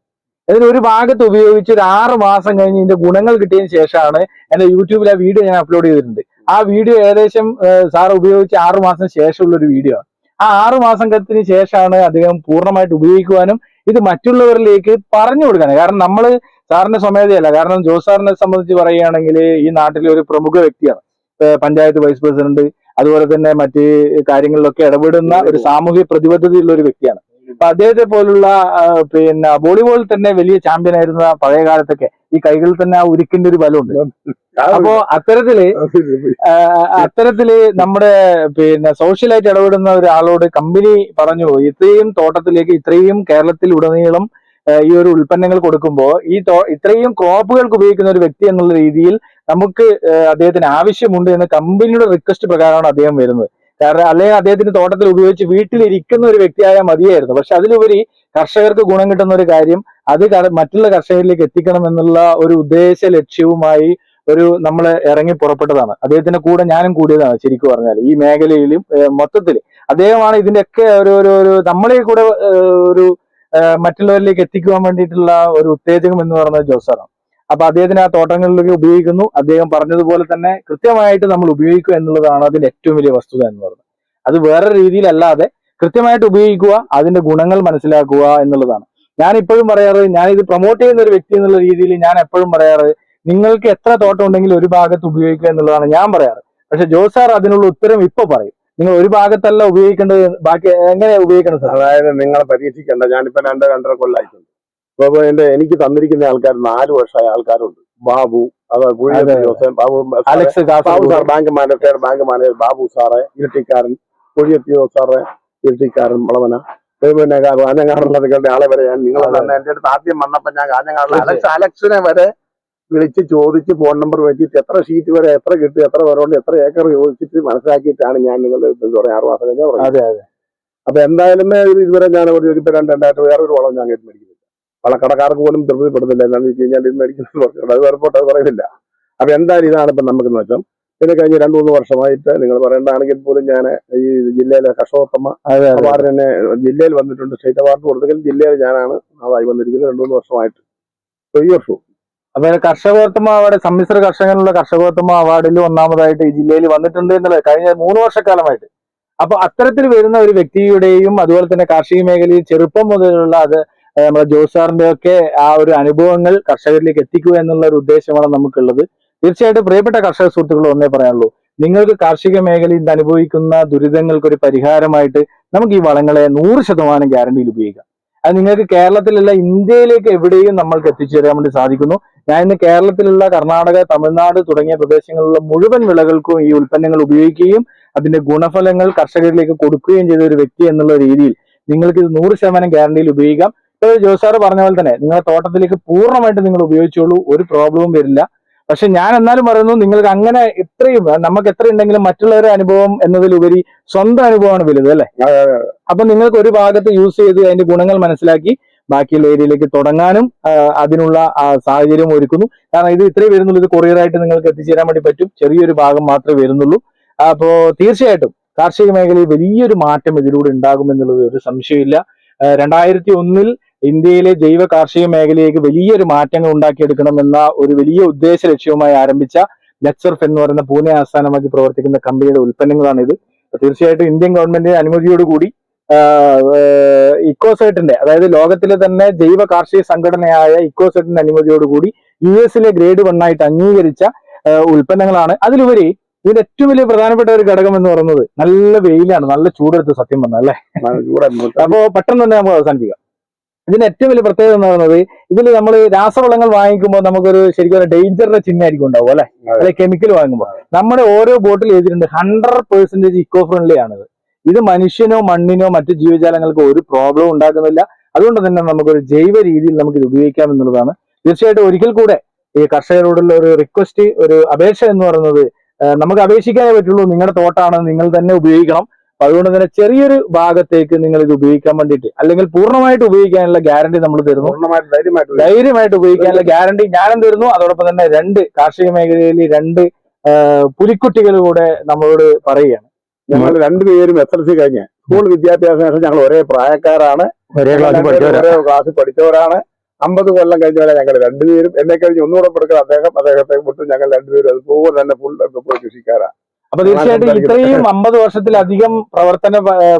അതിന് ഒരു ഭാഗത്ത് ഉപയോഗിച്ച് ഒരു 6 മാസം കഴിഞ്ഞ് ഇതിന്റെ ഗുണങ്ങൾ കിട്ടിയതിന് ശേഷമാണ് എന്റെ യൂട്യൂബിൽ ആ വീഡിയോ ഞാൻ അപ്ലോഡ് ചെയ്തിട്ടുണ്ട്. ആ വീഡിയോ ഏകദേശം സാർ ഉപയോഗിച്ച് 6 മാസം ശേഷമുള്ള ഒരു വീഡിയോ ആണ്. ആ 6 മാസത്തിന് ശേഷമാണ് അദ്ദേഹം പൂർണ്ണമായിട്ട് ഉപയോഗിക്കുവാനും ഇത് മറ്റുള്ളവരിലേക്ക് പറഞ്ഞു കൊടുക്കാനും. കാരണം നമ്മൾ സാറിന്റെ സ്വമേധയല്ല, കാരണം ജോസ് സാറിനെ സംബന്ധിച്ച് പറയുകയാണെങ്കിൽ ഈ നാട്ടിലെ ഒരു പ്രമുഖ വ്യക്തിയാണ്. പഞ്ചായത്ത് വൈസ് പ്രസിഡന്റ്, അതുപോലെ തന്നെ മറ്റ് കാര്യങ്ങളിലൊക്കെ ഇടപെടുന്ന ഒരു സാമൂഹിക പ്രതിബദ്ധതയുള്ള ഒരു വ്യക്തിയാണ്. അപ്പൊ അദ്ദേഹത്തെ പോലുള്ള വോളിബോളിൽ തന്നെ വലിയ ചാമ്പ്യൻ ആയിരുന്ന പഴയ കാലത്തൊക്കെ ഈ കൈകളിൽ തന്നെ ആ ഉരുക്കിന്റെ ഒരു ബലമുണ്ട്. അപ്പോ അത്തരത്തില് നമ്മുടെ സോഷ്യലായിട്ട് ഇടപെടുന്ന ഒരാളോട് കമ്പനി പറഞ്ഞു, ഇത്രയും തോട്ടത്തിലേക്ക് ഇത്രയും കേരളത്തിൽ ഉടനീളം ഈ ഒരു ഉൽപ്പന്നങ്ങൾ കൊടുക്കുമ്പോൾ ഇത്രയും ക്രോപ്പുകൾക്ക് ഉപയോഗിക്കുന്ന ഒരു വ്യക്തി എന്നുള്ള രീതിയിൽ നമുക്ക് അദ്ദേഹത്തിന് ആവശ്യമുണ്ട് എന്ന് കമ്പനിയുടെ റിക്വസ്റ്റ് പ്രകാരമാണ് അദ്ദേഹം വരുന്നത്. കാരണം അല്ലെങ്കിൽ അദ്ദേഹത്തിന് തോട്ടത്തിൽ ഉപയോഗിച്ച് വീട്ടിലിരിക്കുന്ന ഒരു വ്യക്തിയായാൽ മതിയായിരുന്നു. പക്ഷെ അതിലുപരി കർഷകർക്ക് ഗുണം കിട്ടുന്ന ഒരു കാര്യം അത് മറ്റുള്ള കർഷകരിലേക്ക് എത്തിക്കണം എന്നുള്ള ഒരു ഉദ്ദേശ ലക്ഷ്യവുമായി നമ്മൾ ഇറങ്ങി പുറപ്പെട്ടതാണ്. അദ്ദേഹത്തിന്റെ കൂടെ ഞാനും കൂടിയതാണ്. ശരിക്കും പറഞ്ഞാൽ ഈ മേഖലയിലും മൊത്തത്തിൽ അദ്ദേഹമാണ് ഇതിന്റെയൊക്കെ ഒരു നമ്മളെ കൂടെ ഒരു മറ്റുള്ളവരിലേക്ക് എത്തിക്കുവാൻ വേണ്ടിയിട്ടുള്ള ഒരു ഉത്തേജകം എന്ന് പറയുന്നത് ജോസ് സാറാണ്. അപ്പൊ അദ്ദേഹത്തിന് ആ തോട്ടങ്ങളിലേക്ക് ഉപയോഗിക്കുന്നു. അദ്ദേഹം പറഞ്ഞതുപോലെ തന്നെ കൃത്യമായിട്ട് നമ്മൾ ഉപയോഗിക്കുക എന്നുള്ളതാണ് അതിന്റെ ഏറ്റവും വലിയ വസ്തുത എന്ന് പറയുന്നത്. അത് വേറെ രീതിയിലല്ലാതെ കൃത്യമായിട്ട് ഉപയോഗിക്കുക, അതിന്റെ ഗുണങ്ങൾ മനസ്സിലാക്കുക എന്നുള്ളതാണ്. ഞാൻ ഇപ്പോഴും പറയാറ്, ഞാൻ ഇത് പ്രൊമോട്ട് ചെയ്യുന്ന ഒരു വ്യക്തി എന്നുള്ള രീതിയിൽ ഞാൻ എപ്പോഴും പറയാറ്, നിങ്ങൾക്ക് എത്ര തോട്ടം ഉണ്ടെങ്കിലും ഒരു ഭാഗത്ത് ഉപയോഗിക്കുക എന്നുള്ളതാണ് ഞാൻ പറയാറ്. പക്ഷെ ജോസ് സാർ അതിനുള്ള ഉത്തരം ഇപ്പൊ പറയും. നിങ്ങൾ ഒരു ഭാഗത്തല്ല ഉപയോഗിക്കേണ്ടത്, ബാക്കി എങ്ങനെ ഉപയോഗിക്കണം സാർ? അതായത് നിങ്ങൾ പരീക്ഷിക്കേണ്ട. ഞാനിപ്പോ 2-2.5 കൊല്ലമായിട്ടുണ്ട്. ഇപ്പൊ എനിക്ക് തന്നിരിക്കുന്ന ആൾക്കാർ 4 വർഷമായ ആൾക്കാരുണ്ട്. Babu, Babu Alex, sir bank manager Babu sir ഇരട്ടിക്കാരൻ, കുഴിയത്തി സാറ് ഇരട്ടിക്കാരൻ, വളവന, പിന്നെ കാഞ്ഞങ്ങാടുള്ള ആളെ വരെ നിങ്ങൾ തന്നെ എന്റെ അടുത്ത് ആദ്യം വന്നപ്പോ ഞാൻ കാഞ്ഞങ്ങാടുള്ള അലക്സിനെ വരെ വിളിച്ച് ചോദിച്ച് ഫോൺ നമ്പർ വെച്ചിട്ട് എത്ര ഷീറ്റ് വരെ എത്ര കിട്ടും, എത്ര പേരുണ്ട്, എത്ര ഏക്കർ ചോദിച്ചിട്ട് മനസ്സിലാക്കിയിട്ടാണ് ഞാൻ നിങ്ങളുടെ 6 മാസം കഴിഞ്ഞാൽ പറഞ്ഞത്. അപ്പൊ എന്തായാലും ഇതുവരെ ഞാൻ ഒരു 2,000 വേറൊരു വളം ഞാൻ കേട്ട് മേടിക്കുന്നില്ല. വളക്കടക്കാർക്ക് പോലും തൃപ്തിപ്പെടുന്നില്ല. എന്താണെന്ന് വെച്ച് കഴിഞ്ഞാൽ ഇത് മേടിക്കുന്നത് പറഞ്ഞത് അത് വേർപോട്ട് അത് പറയുന്നില്ല. അപ്പൊ എന്തായാലും ഇതാണ് ഇപ്പം നമുക്കെന്ന് വെച്ചാൽ ഇതിന് കഴിഞ്ഞ 2-3 വർഷമായിട്ട് നിങ്ങൾ പറയേണ്ടതാണെങ്കിൽ പോലും ഞാൻ ഈ ജില്ലയിലെ കർഷകോത്തമ അവാർഡ് തന്നെ ജില്ലയിൽ വന്നിട്ടുണ്ട്. സ്റ്റേറ്റ് അവാർഡ് കൊടുത്തെങ്കിലും ജില്ലയിൽ ഞാനാണ് അതായി വന്നിരിക്കുന്നത് 2-3 വർഷമായിട്ട്. ഈ വർഷവും അപ്പൊ കർഷകോത്തമ അവാർഡ്, സമ്മിശ്ര കർഷകനുള്ള കർഷകോത്തമ അവാർഡിൽ ഒന്നാമതായിട്ട് ഈ ജില്ലയിൽ വന്നിട്ടുണ്ട് എന്നുള്ളത് കഴിഞ്ഞ 3 വർഷക്കാലമായിട്ട്. അപ്പൊ അത്തരത്തിൽ വരുന്ന ഒരു വ്യക്തിയുടെയും അതുപോലെ തന്നെ കാർഷിക മേഖലയിൽ ചെറുപ്പം മുതലുള്ള നമ്മുടെ ജോസ് സാറിന്റെ ഒക്കെ ആ ഒരു അനുഭവങ്ങൾ കർഷകരിലേക്ക് എത്തിക്കുക എന്നുള്ള ഒരു ഉദ്ദേശമാണ് നമുക്കുള്ളത്. തീർച്ചയായിട്ടും പ്രിയപ്പെട്ട കർഷക സുഹൃത്തുക്കൾ ഒന്നേ പറയാനുള്ളൂ, നിങ്ങൾക്ക് കാർഷിക മേഖലയിൽ അനുഭവിക്കുന്ന ദുരിതങ്ങൾക്ക് ഒരു പരിഹാരമായിട്ട് നമുക്ക് ഈ വളങ്ങളെ 100% ഗ്യാരണ്ടിയിൽ ഉപയോഗിക്കാം. അത് നിങ്ങൾക്ക് കേരളത്തിലുള്ള ഇന്ത്യയിലേക്ക് എവിടെയും നമ്മൾക്ക് എത്തിച്ചേരാൻ വേണ്ടി സാധിക്കുന്നു. ഞാൻ ഇന്ന് കേരളത്തിലുള്ള കർണാടക, തമിഴ്നാട് തുടങ്ങിയ പ്രദേശങ്ങളിലുള്ള മുഴുവൻ വിളകൾക്കും ഈ ഉൽപ്പന്നങ്ങൾ ഉപയോഗിക്കുകയും അതിന്റെ ഗുണഫലങ്ങൾ കർഷകരിലേക്ക് കൊടുക്കുകയും ചെയ്ത ഒരു വ്യക്തി എന്നുള്ള രീതിയിൽ നിങ്ങൾക്ക് ഇത് 100% ഗ്യാരണ്ടിയിൽ ഉപയോഗിക്കാം. ഇപ്പോൾ ജോസ് സാറ് പറഞ്ഞ പോലെ തന്നെ നിങ്ങളുടെ തോട്ടത്തിലേക്ക് പൂർണ്ണമായിട്ട് നിങ്ങൾ ഉപയോഗിച്ചോളൂ, ഒരു പ്രോബ്ലവും വരില്ല. പക്ഷെ ഞാൻ എന്നാലും പറയുന്നു, നിങ്ങൾക്ക് അങ്ങനെ ഇത്രയും നമുക്ക് എത്ര ഉണ്ടെങ്കിലും മറ്റുള്ളവരുടെ അനുഭവം എന്നതിലുപരി സ്വന്തം അനുഭവമാണ് വലുത്, അല്ലെ? അപ്പൊ നിങ്ങൾക്ക് ഒരു ഭാഗത്ത് യൂസ് ചെയ്ത് അതിന്റെ ഗുണങ്ങൾ മനസ്സിലാക്കി ബാക്കിയുള്ള ഏരിയയിലേക്ക് തുടങ്ങാനും അതിനുള്ള സാഹചര്യം ഒരുക്കുന്നു. കാരണം ഇത് ഇത്രയും വരുന്നുള്ളൂ, ഇത് കൊറിയറായിട്ട് നിങ്ങൾക്ക് എത്തിച്ചേരാൻ വേണ്ടി പറ്റും. ചെറിയൊരു ഭാഗം മാത്രമേ വരുന്നുള്ളൂ. അപ്പോ തീർച്ചയായിട്ടും കാർഷിക മേഖലയിൽ വലിയൊരു മാറ്റം ഇതിലൂടെ ഉണ്ടാകുമെന്നുള്ളത് ഒരു സംശയമില്ല. 2001 ഇന്ത്യയിലെ ജൈവ കാർഷിക മേഖലയിലേക്ക് വലിയൊരു മാറ്റങ്ങൾ ഉണ്ടാക്കിയെടുക്കണമെന്ന ഒരു വലിയ ഉദ്ദേശ ലക്ഷ്യവുമായി ആരംഭിച്ച നെറ്റ്സർഫ് എന്ന് പറയുന്ന പൂനെ ആസ്ഥാനമാക്കി പ്രവർത്തിക്കുന്ന കമ്പനിയുടെ ഉൽപ്പന്നങ്ങളാണിത്. തീർച്ചയായിട്ടും ഇന്ത്യൻ ഗവൺമെന്റിന്റെ അനുമതിയോടുകൂടി ഇക്കോസെറ്റിന്റെ, അതായത് ലോകത്തിലെ തന്നെ ജൈവ കാർഷിക സംഘടനയായ ഇക്കോസെറ്റിന്റെ അനുമതിയോടുകൂടി US ഗ്രേഡ് 1 ആയിട്ട് അംഗീകരിച്ച ഉൽപ്പന്നങ്ങളാണ്. അതിലുപരി ഇതിന്റെ ഏറ്റവും വലിയ പ്രധാനപ്പെട്ട ഒരു ഘടകം എന്ന് പറയുന്നത് നല്ല വെയിലാണ്, നല്ല ചൂടെടുത്ത് സത്യം പറഞ്ഞാൽ, അല്ലെ? അപ്പോ പെട്ടെന്ന് തന്നെ നമുക്ക് അവസാനിപ്പിക്കാം. ഇതിന്റെ ഏറ്റവും വലിയ പ്രത്യേകത എന്ന് പറയുന്നത്, ഇതിൽ നമ്മൾ രാസവളങ്ങൾ വാങ്ങിക്കുമ്പോൾ നമുക്കൊരു ശരിക്കും ഡേഞ്ചറിന്റെ ചിഹ്നമായിരിക്കും ഉണ്ടാവും, അല്ലെ? അല്ലെ കെമിക്കൽ വാങ്ങുമ്പോൾ നമ്മുടെ ഓരോ ബോട്ടിൽ എഴുതിയിട്ടുണ്ട് 100% ഇക്കോ ഫ്രണ്ട്ലി ആണിത്. ഇത് മനുഷ്യനോ മണ്ണിനോ മറ്റു ജീവജാലങ്ങൾക്കോ ഒരു പ്രോബ്ലം ഉണ്ടാക്കുന്നില്ല. അതുകൊണ്ട് തന്നെ നമുക്കൊരു ജൈവ രീതിയിൽ നമുക്ക് ഇത് ഉപയോഗിക്കാം എന്നുള്ളതാണ്. തീർച്ചയായിട്ടും ഒരിക്കൽ കൂടെ ഈ കർഷകരോടുള്ള ഒരു റിക്വസ്റ്റ്, ഒരു അപേക്ഷ എന്ന് പറയുന്നത്, നമുക്ക് അപേക്ഷിക്കാനേ പറ്റുള്ളൂ. നിങ്ങളുടെ തോട്ടാണ്, നിങ്ങൾ തന്നെ ഉപയോഗിക്കണം. അപ്പൊ അതുകൊണ്ട് തന്നെ ചെറിയൊരു ഭാഗത്തേക്ക് നിങ്ങൾ ഇത് ഉപയോഗിക്കാൻ വേണ്ടിയിട്ട്, അല്ലെങ്കിൽ പൂർണ്ണമായിട്ട് ഉപയോഗിക്കാനുള്ള ഗ്യാരണ്ടി നമ്മൾ തരുന്നു. ധൈര്യമായിട്ട് ഉപയോഗിക്കാനുള്ള ഗ്യാരണ്ടി ഞാനും തരുന്നു. അതോടൊപ്പം തന്നെ 2 കാർഷിക മേഖലയിൽ 2 പുലിക്കുട്ടികൾ കൂടെ നമ്മളോട് പറയുകയാണ്. ഞങ്ങൾ രണ്ടുപേരും SLC കഴിഞ്ഞ സ്കൂൾ വിദ്യാഭ്യാസം ശേഷം ഞങ്ങൾ ഒരേ പ്രായക്കാരാണ്, ഒരേ ക്ലാസ്സിൽ ഒരേ ക്ലാസ്സിൽ പഠിച്ചവരാണ്. 50 കൊല്ലം കഴിഞ്ഞവരെ ഞങ്ങൾ രണ്ടുപേരും. എന്നെ കഴിഞ്ഞ് ഒന്നുകൂടെ പഠിക്കുന്ന അദ്ദേഹത്തെ വിട്ടു ഞങ്ങൾ രണ്ടുപേരും അതുപോലെ തന്നെ ഫുൾ കൃഷിക്കാരാണ്. അപ്പൊ തീർച്ചയായിട്ടും ഇത്രയും 50 വർഷത്തിലധികം പ്രവർത്തന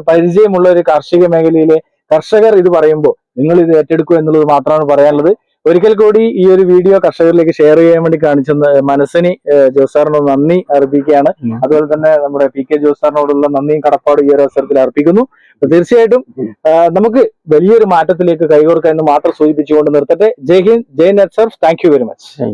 പരിചയമുള്ള ഒരു കാർഷിക മേഖലയിലെ കർഷകർ ഇത് പറയുമ്പോൾ നിങ്ങൾ ഇത് ഏറ്റെടുക്കുക എന്നുള്ളത് മാത്രമാണ് പറയാനുള്ളത്. ഒരിക്കൽ കൂടി ഈ ഒരു വീഡിയോ കർഷകരിലേക്ക് ഷെയർ ചെയ്യാൻ വേണ്ടി കാണിച്ചെന്ന് മനസ്സിന് ജോസ് സാറിനോട് നന്ദി അർപ്പിക്കുകയാണ്. അതുപോലെ തന്നെ നമ്മുടെ PK ജോസ് സാറിനോടുള്ള നന്ദിയും കടപ്പാടും ഈ ഒരു അവസരത്തിൽ അർപ്പിക്കുന്നു. തീർച്ചയായിട്ടും നമുക്ക് വലിയൊരു മാറ്റത്തിലേക്ക് കൈകോർക്കാം എന്ന് മാത്രം സൂചിപ്പിച്ചുകൊണ്ട് നിർത്തട്ടെ. Jai Hind, Jai net surf. Thank you very much.